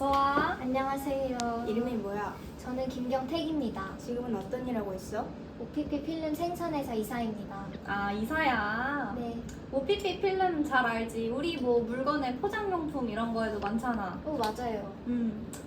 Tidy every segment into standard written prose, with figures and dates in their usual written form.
어서와. 안녕하세요. 이름이 뭐야? 저는 김경택입니다. 지금은 어떤 일 하고 있어? OPP 필름 생산회사 이사입니다. 아, 이사야. 네. OPP 필름 잘 알지? 우리 뭐 물건에 포장용품 이런 거에도 많잖아. 맞아요.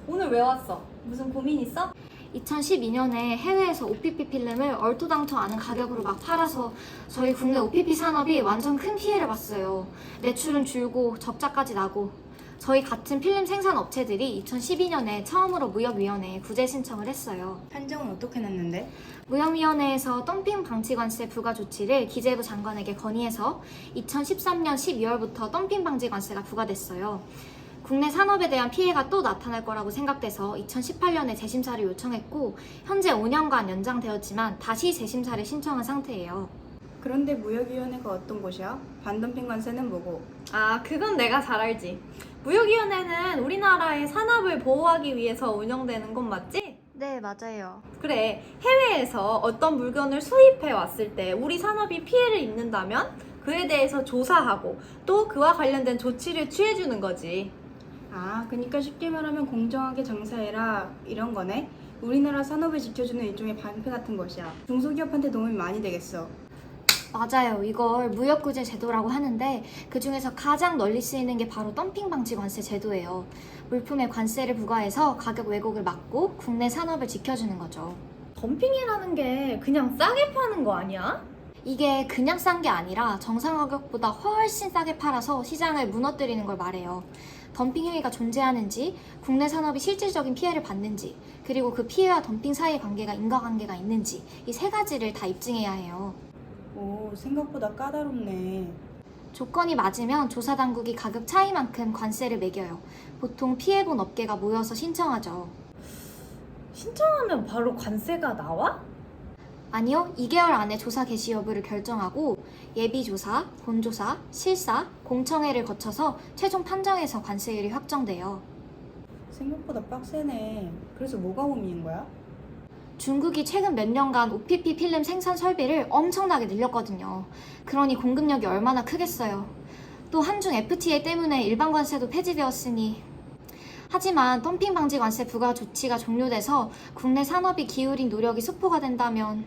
오늘 왜 왔어? 무슨 고민 있어? 2012년에 해외에서 OPP 필름을 얼토당토 않은 가격으로 막 팔아서 저희 국내 OPP 산업이 완전 큰 피해를 봤어요. 매출은 줄고 적자까지 나고 저희 같은 필름 생산 업체들이 2012년에 처음으로 무역위원회에 구제 신청을 했어요. 판정은 어떻게 났는데? 무역위원회에서 덤핑 방치 관세 부과 조치를 기재부 장관에게 건의해서 2013년 12월부터 덤핑 방지 관세가 부과됐어요. 국내 산업에 대한 피해가 또 나타날 거라고 생각돼서 2018년에 재심사를 요청했고 현재 5년간 연장되었지만 다시 재심사를 신청한 상태예요. 그런데 무역위원회가 어떤 곳이야? 반덤핑 관세는 뭐고? 아, 그건 내가 잘 알지. 무역위원회는 우리나라의 산업을 보호하기 위해서 운영되는 곳 맞지? 네, 맞아요. 그래, 해외에서 어떤 물건을 수입해 왔을 때 우리 산업이 피해를 입는다면 그에 대해서 조사하고 또 그와 관련된 조치를 취해주는 거지. 아, 그러니까 쉽게 말하면 공정하게 장사해라 이런 거네? 우리나라 산업을 지켜주는 일종의 반패 같은 것이야. 중소기업한테 도움이 많이 되겠어. 맞아요. 이걸 무역구제 제도라고 하는데 그 중에서 가장 널리 쓰이는 게 바로 덤핑 방지 관세 제도예요. 물품에 관세를 부과해서 가격 왜곡을 막고 국내 산업을 지켜주는 거죠. 덤핑이라는 게 그냥 싸게 파는 거 아니야? 이게 그냥 싼 게 아니라 정상 가격보다 훨씬 싸게 팔아서 시장을 무너뜨리는 걸 말해요. 덤핑 행위가 존재하는지, 국내 산업이 실질적인 피해를 받는지, 그리고 그 피해와 덤핑 사이의 관계가 인과관계가 있는지 이 세 가지를 다 입증해야 해요. 오, 생각보다 까다롭네. 조건이 맞으면 조사 당국이 가격 차이만큼 관세를 매겨요. 보통 피해본 업계가 모여서 신청하죠. 신청하면 바로 관세가 나와? 아니요, 2개월 안에 조사 개시 여부를 결정하고 예비조사, 본조사, 실사, 공청회를 거쳐서 최종 판정에서 관세율이 확정돼요. 생각보다 빡세네. 그래서 뭐가 고민인 거야? 중국이 최근 몇 년간 OPP 필름 생산 설비를 엄청나게 늘렸거든요. 그러니 공급력이 얼마나 크겠어요. 또 한중 FTA 때문에 일반 관세도 폐지되었으니. 하지만 덤핑 방지 관세 부과 조치가 종료돼서 국내 산업이 기울인 노력이 수포가 된다면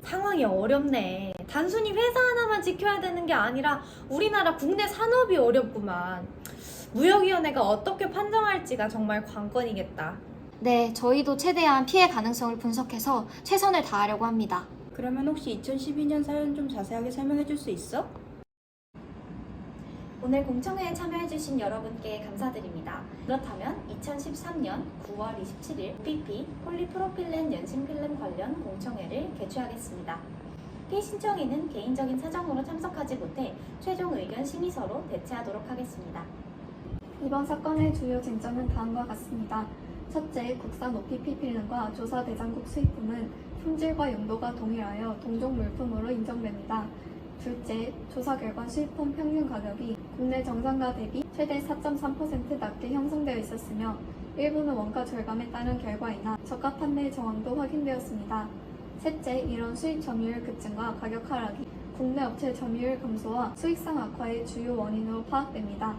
상황이 어렵네. 단순히 회사 하나만 지켜야 되는 게 아니라 우리나라 국내 산업이 어렵구만. 무역위원회가 어떻게 판정할지가 정말 관건이겠다. 네, 저희도 최대한 피해 가능성을 분석해서 최선을 다하려고 합니다. 그러면 혹시 2012년 사연 좀 자세하게 설명해 줄 수 있어? 오늘 공청회에 참여해주신 여러분께 감사드립니다. 그렇다면 2013년 9월 27일 OPP 폴리프로필렌 연심필름 관련 공청회를 개최하겠습니다. 피신청인은 개인적인 사정으로 참석하지 못해 최종 의견 심의서로 대체하도록 하겠습니다. 이번 사건의 주요 쟁점은 다음과 같습니다. 첫째, 국산 OPP 필름과 조사 대상국 수입품은 품질과 용도가 동일하여 동종 물품으로 인정됩니다. 둘째, 조사 결과 수입품 평균 가격이 국내 정상가 대비 최대 4.3% 낮게 형성되어 있었으며 일부는 원가 절감에 따른 결과이나 저가 판매 정황도 확인되었습니다. 셋째, 이런 수입 점유율 급증과 가격 하락이 국내 업체 점유율 감소와 수익성 악화의 주요 원인으로 파악됩니다.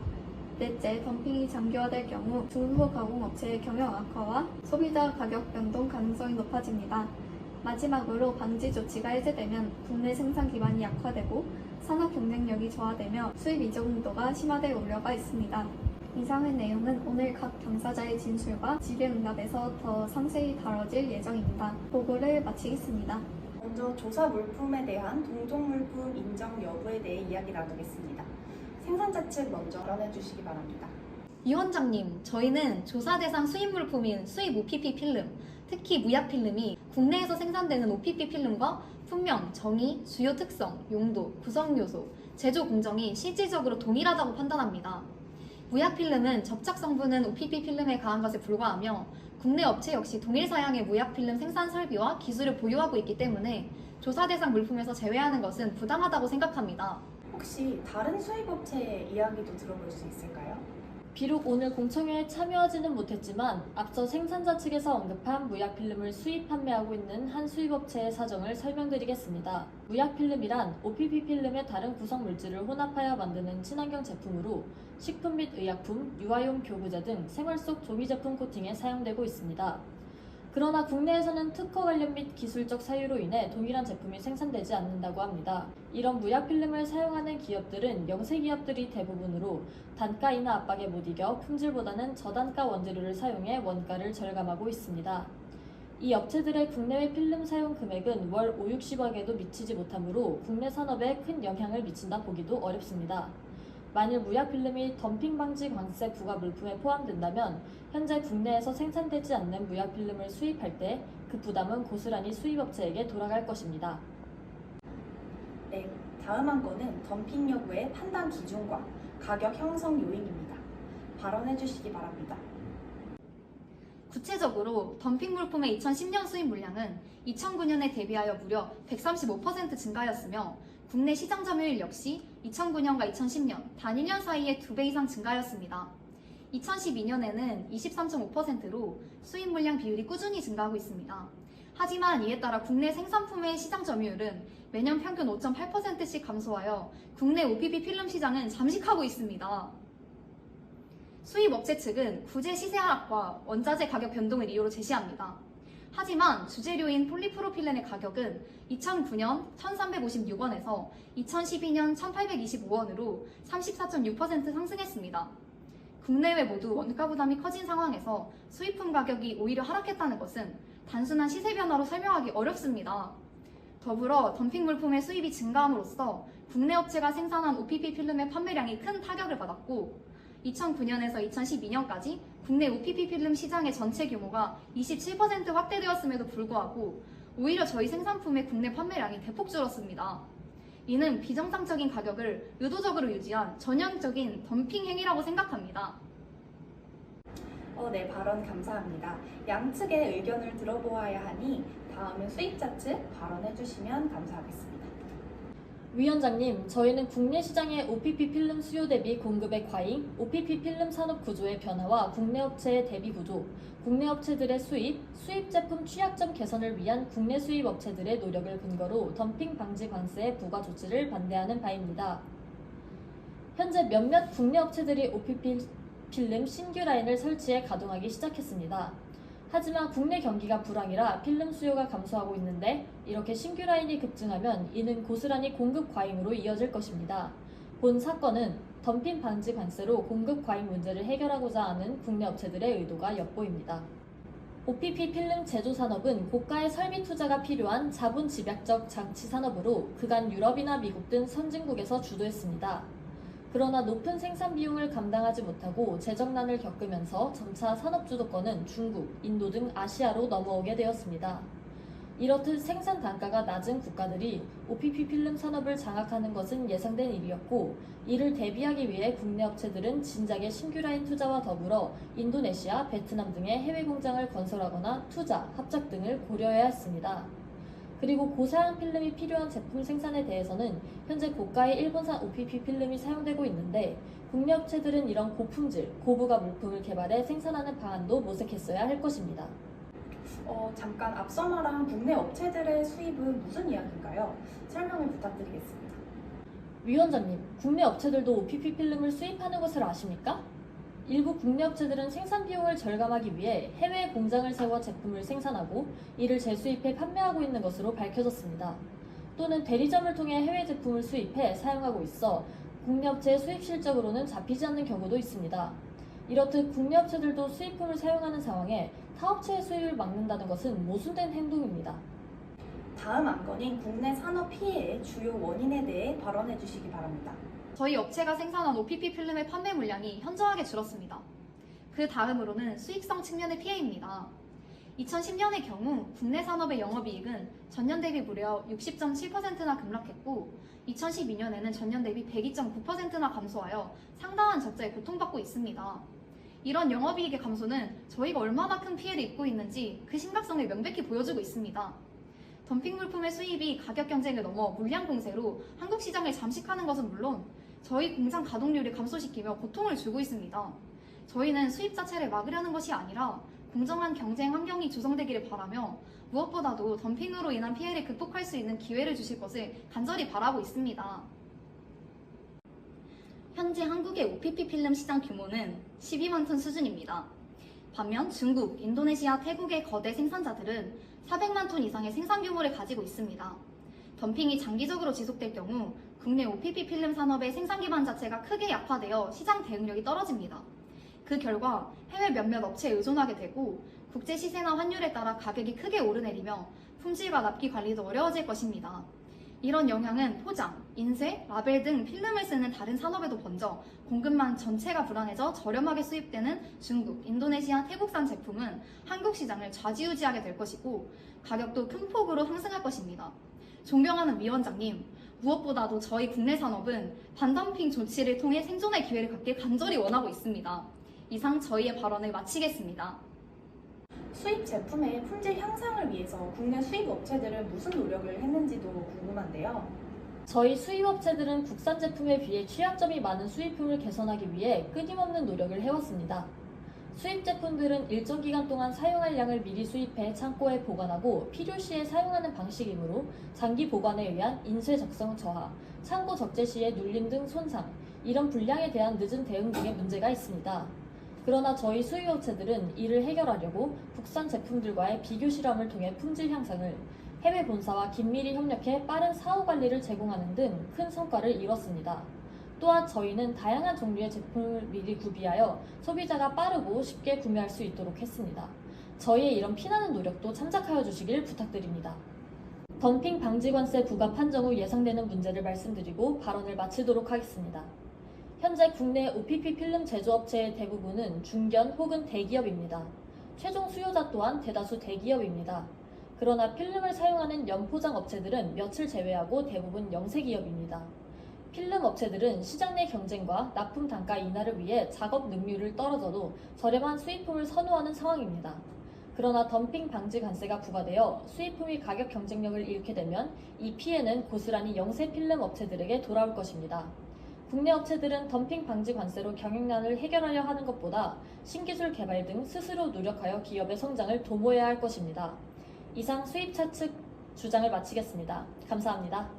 넷째, 덤핑이 장기화될 경우 중소 가공업체의 경영 악화와 소비자 가격 변동 가능성이 높아집니다. 마지막으로 방지 조치가 해제되면 국내 생산 기반이 약화되고 산업 경쟁력이 저하되며 수입 이적응도가 심화될 우려가 있습니다. 이상의 내용은 오늘 각 당사자의 진술과 질의응답에서 더 상세히 다뤄질 예정입니다. 보고를 마치겠습니다. 먼저 조사 물품에 대한 동종 물품 인정 여부에 대해 이야기 나누겠습니다. 생산자 측 먼저 발언해 주시기 바랍니다. 위원장님, 저희는 조사 대상 수입 물품인 수입 OPP 필름, 특히 무약 필름이 국내에서 생산되는 OPP 필름과 품명, 정의, 주요 특성, 용도, 구성 요소, 제조 공정이 실질적으로 동일하다고 판단합니다. 무약 필름은 접착 성분은 OPP 필름에 가한 것에 불과하며 국내 업체 역시 동일 사양의 무약 필름 생산 설비와 기술을 보유하고 있기 때문에 조사 대상 물품에서 제외하는 것은 부당하다고 생각합니다. 혹시 다른 수입업체의 이야기도 들어볼 수 있을까요? 비록 오늘 공청회에 참여하지는 못했지만 앞서 생산자 측에서 언급한 무약필름을 수입 판매하고 있는 한 수입업체의 사정을 설명드리겠습니다. 무약필름이란 OPP 필름의 다른 구성 물질을 혼합하여 만드는 친환경 제품으로 식품 및 의약품, 유아용 교구제 등 생활 속 조미 제품 코팅에 사용되고 있습니다. 그러나 국내에서는 특허 관련 및 기술적 사유로 인해 동일한 제품이 생산되지 않는다고 합니다. 이런 무약필름을 사용하는 기업들은 영세 기업들이 대부분으로 단가 인하 압박에 못 이겨 품질보다는 저단가 원재료를 사용해 원가를 절감하고 있습니다. 이 업체들의 국내외 필름 사용 금액은 월 5, 60억에도 미치지 못하므로 국내 산업에 큰 영향을 미친다 보기도 어렵습니다. 만일 무약필름이 덤핑 방지 관세 부과 물품에 포함된다면 현재 국내에서 생산되지 않는 무약필름을 수입할 때 그 부담은 고스란히 수입업체에게 돌아갈 것입니다. 네, 다음 한 건은 덤핑 여부의 판단 기준과 가격 형성 요인입니다. 발언해 주시기 바랍니다. 구체적으로 덤핑 물품의 2010년 수입 물량은 2009년에 대비하여 무려 135% 증가하였으며 국내 시장 점유율 역시 2009년과 2010년 단 1년 사이에 2배 이상 증가하였습니다. 2012년에는 23.5%로 수입 물량 비율이 꾸준히 증가하고 있습니다. 하지만 이에 따라 국내 생산품의 시장 점유율은 매년 평균 5.8%씩 감소하여 국내 OPP 필름 시장은 잠식하고 있습니다. 수입 업체 측은 구제 시세 하락과 원자재 가격 변동을 이유로 제시합니다. 하지만 주재료인 폴리프로필렌의 가격은 2009년 1,356원에서 2012년 1,825원으로 34.6% 상승했습니다. 국내외 모두 원가 부담이 커진 상황에서 수입품 가격이 오히려 하락했다는 것은 단순한 시세 변화로 설명하기 어렵습니다. 더불어 덤핑 물품의 수입이 증가함으로써 국내 업체가 생산한 OPP 필름의 판매량이 큰 타격을 받았고 2009년에서 2012년까지 국내 OPP 필름 시장의 전체 규모가 27% 확대되었음에도 불구하고 오히려 저희 생산품의 국내 판매량이 대폭 줄었습니다. 이는 비정상적인 가격을 의도적으로 유지한 전형적인 덤핑 행위라고 생각합니다. 네, 발언 감사합니다. 양측의 의견을 들어보아야 하니 다음은 수입자 측 발언해 주시면 감사하겠습니다. 위원장님, 저희는 국내 시장의 OPP 필름 수요 대비 공급의 과잉, OPP 필름 산업 구조의 변화와 국내 업체의 대비 구조, 국내 업체들의 수입 제품 취약점 개선을 위한 국내 수입 업체들의 노력을 근거로 덤핑 방지 관세의 부과 조치를 반대하는 바입니다. 현재 몇몇 국내 업체들이 OPP 필름 신규 라인을 설치해 가동하기 시작했습니다. 하지만 국내 경기가 불황이라 필름 수요가 감소하고 있는데 이렇게 신규 라인이 급증하면 이는 고스란히 공급 과잉으로 이어질 것입니다. 본 사건은 덤핑 방지 관세로 공급 과잉 문제를 해결하고자 하는 국내 업체들의 의도가 엿보입니다. OPP 필름 제조 산업은 고가의 설비 투자가 필요한 자본 집약적 장치 산업으로 그간 유럽이나 미국 등 선진국에서 주도했습니다. 그러나 높은 생산 비용을 감당하지 못하고 재정난을 겪으면서 점차 산업 주도권은 중국, 인도 등 아시아로 넘어오게 되었습니다. 이렇듯 생산 단가가 낮은 국가들이 OPP 필름 산업을 장악하는 것은 예상된 일이었고 이를 대비하기 위해 국내 업체들은 진작에 신규 라인 투자와 더불어 인도네시아, 베트남 등의 해외 공장을 건설하거나 투자, 합작 등을 고려해야 했습니다. 그리고 고사양 필름이 필요한 제품 생산에 대해서는 현재 고가의 일본산 OPP 필름이 사용되고 있는데 국내 업체들은 이런 고품질, 고부가 물품을 개발해 생산하는 방안도 모색했어야 할 것입니다. 잠깐 앞서 말한 국내 업체들의 수입은 무슨 이야기인가요? 설명을 부탁드리겠습니다. 위원장님, 국내 업체들도 OPP 필름을 수입하는 것을 아십니까? 일부 국내 업체들은 생산 비용을 절감하기 위해 해외 공장을 세워 제품을 생산하고 이를 재수입해 판매하고 있는 것으로 밝혀졌습니다. 또는 대리점을 통해 해외 제품을 수입해 사용하고 있어 국내 업체의 수입 실적으로는 잡히지 않는 경우도 있습니다. 이렇듯 국내 업체들도 수입품을 사용하는 상황에 타 업체의 수입을 막는다는 것은 모순된 행동입니다. 다음 안건인 국내 산업 피해의 주요 원인에 대해 발언해 주시기 바랍니다. 저희 업체가 생산한 OPP 필름의 판매 물량이 현저하게 줄었습니다. 그 다음으로는 수익성 측면의 피해입니다. 2010년의 경우 국내 산업의 영업이익은 전년 대비 무려 60.7%나 급락했고 2012년에는 전년 대비 102.9%나 감소하여 상당한 적자에 고통받고 있습니다. 이런 영업이익의 감소는 저희가 얼마나 큰 피해를 입고 있는지 그 심각성을 명백히 보여주고 있습니다. 덤핑 물품의 수입이 가격 경쟁을 넘어 물량 공세로 한국 시장을 잠식하는 것은 물론 저희 공장 가동률을 감소시키며 고통을 주고 있습니다. 저희는 수입 자체를 막으려는 것이 아니라 공정한 경쟁 환경이 조성되기를 바라며 무엇보다도 덤핑으로 인한 피해를 극복할 수 있는 기회를 주실 것을 간절히 바라고 있습니다. 현재 한국의 OPP 필름 시장 규모는 12만 톤 수준입니다. 반면 중국, 인도네시아, 태국의 거대 생산자들은 400만 톤 이상의 생산 규모를 가지고 있습니다. 덤핑이 장기적으로 지속될 경우 국내 OPP 필름 산업의 생산 기반 자체가 크게 약화되어 시장 대응력이 떨어집니다. 그 결과 해외 몇몇 업체에 의존하게 되고 국제 시세나 환율에 따라 가격이 크게 오르내리며 품질과 납기 관리도 어려워질 것입니다. 이런 영향은 포장, 인쇄, 라벨 등 필름을 쓰는 다른 산업에도 번져 공급망 전체가 불안해져 저렴하게 수입되는 중국, 인도네시아, 태국산 제품은 한국 시장을 좌지우지하게 될 것이고 가격도 큰 폭으로 상승할 것입니다. 존경하는 위원장님, 무엇보다도 저희 국내 산업은 반덤핑 조치를 통해 생존의 기회를 갖길 간절히 원하고 있습니다. 이상 저희의 발언을 마치겠습니다. 수입 제품의 품질 향상을 위해서 국내 수입 업체들은 무슨 노력을 했는지도 궁금한데요. 저희 수입업체들은 국산 제품에 비해 취약점이 많은 수입품을 개선하기 위해 끊임없는 노력을 해왔습니다. 수입 제품들은 일정 기간 동안 사용할 양을 미리 수입해 창고에 보관하고 필요시에 사용하는 방식이므로 장기 보관에 의한 인쇄 적성 저하, 창고 적재 시에 눌림 등 손상, 이런 불량에 대한 늦은 대응 등의 문제가 있습니다. 그러나 저희 수입업체들은 이를 해결하려고 국산 제품들과의 비교 실험을 통해 품질 향상을, 해외 본사와 긴밀히 협력해 빠른 사후 관리를 제공하는 등 큰 성과를 이뤘습니다. 또한 저희는 다양한 종류의 제품을 미리 구비하여 소비자가 빠르고 쉽게 구매할 수 있도록 했습니다. 저희의 이런 피나는 노력도 참작하여 주시길 부탁드립니다. 덤핑 방지 관세 부과 판정 후 예상되는 문제를 말씀드리고 발언을 마치도록 하겠습니다. 현재 국내 OPP 필름 제조업체의 대부분은 중견 혹은 대기업입니다. 최종 수요자 또한 대다수 대기업입니다. 그러나 필름을 사용하는 연포장 업체들은 몇을 제외하고 대부분 영세기업입니다. 필름 업체들은 시장 내 경쟁과 납품 단가 인하를 위해 작업 능률을 떨어져도 저렴한 수입품을 선호하는 상황입니다. 그러나 덤핑 방지 관세가 부과되어 수입품이 가격 경쟁력을 잃게 되면 이 피해는 고스란히 영세 필름 업체들에게 돌아올 것입니다. 국내 업체들은 덤핑 방지 관세로 경영난을 해결하려 하는 것보다 신기술 개발 등 스스로 노력하여 기업의 성장을 도모해야 할 것입니다. 이상 수입차 측 주장을 마치겠습니다. 감사합니다.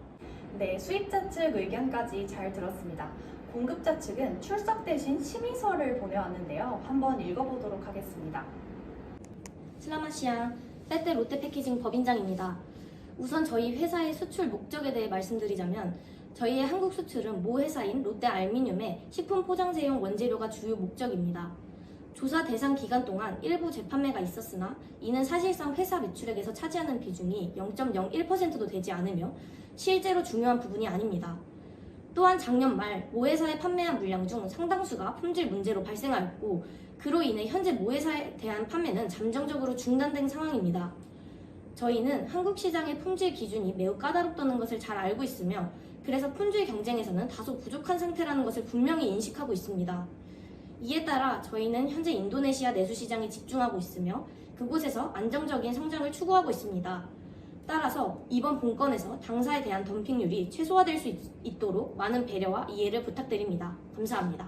네, 수입자 측 의견까지 잘 들었습니다. 공급자 측은 출석 대신 심의서를 보내왔는데요. 한번 읽어보도록 하겠습니다. 슬라마시아, 때때 롯데패키징 법인장입니다. 우선 저희 회사의 수출 목적에 대해 말씀드리자면 저희의 한국 수출은 모 회사인 롯데알미늄의 식품 포장재용 원재료가 주요 목적입니다. 조사 대상 기간 동안 일부 재판매가 있었으나 이는 사실상 회사 매출액에서 차지하는 비중이 0.01%도 되지 않으며 실제로 중요한 부분이 아닙니다. 또한 작년 말 모 회사에 판매한 물량 중 상당수가 품질 문제로 발생하였고 그로 인해 현재 모 회사에 대한 판매는 잠정적으로 중단된 상황입니다. 저희는 한국 시장의 품질 기준이 매우 까다롭다는 것을 잘 알고 있으며 그래서 품질 경쟁에서는 다소 부족한 상태라는 것을 분명히 인식하고 있습니다. 이에 따라 저희는 현재 인도네시아 내수 시장에 집중하고 있으며 그곳에서 안정적인 성장을 추구하고 있습니다. 따라서 이번 본건에서 당사에 대한 덤핑률이 최소화될 수 있도록 많은 배려와 이해를 부탁드립니다. 감사합니다.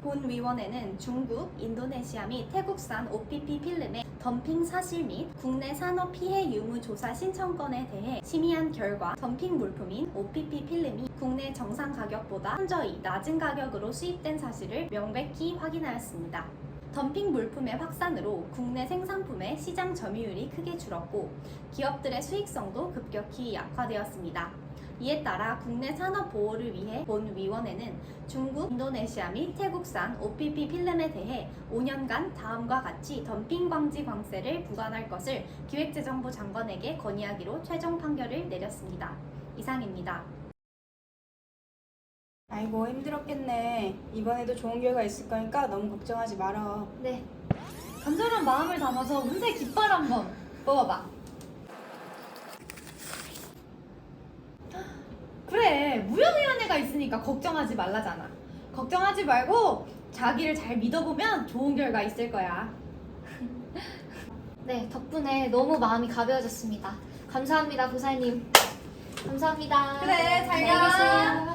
본위원회는 중국, 인도네시아 및 태국산 OPP 필름의 덤핑 사실 및 국내 산업 피해 유무 조사 신청건에 대해 심의한 결과 덤핑 물품인 OPP 필름이 국내 정상 가격보다 현저히 낮은 가격으로 수입된 사실을 명백히 확인하였습니다. 덤핑 물품의 확산으로 국내 생산품의 시장 점유율이 크게 줄었고 기업들의 수익성도 급격히 약화되었습니다. 이에 따라 국내 산업 보호를 위해 본위원회는 중국, 인도네시아 및 태국산 OPP 필름에 대해 5년간 다음과 같이 덤핑 방지 관세를 부과할 것을 기획재정부 장관에게 건의하기로 최종 판결을 내렸습니다. 이상입니다. 아이고 힘들었겠네. 이번에도 좋은 결과 있을 거니까 너무 걱정하지 말아. 네, 간절한 마음을 담아서 운세 깃발 한번 뽑아봐. 그래, 무역위원회가 있으니까 걱정하지 말라잖아. 걱정하지 말고 자기를 잘 믿어보면 좋은 결과 있을 거야. 네, 덕분에 너무 마음이 가벼워졌습니다. 감사합니다, 도사님. 감사합니다. 그래, 잘 안녕히 가. 계세요.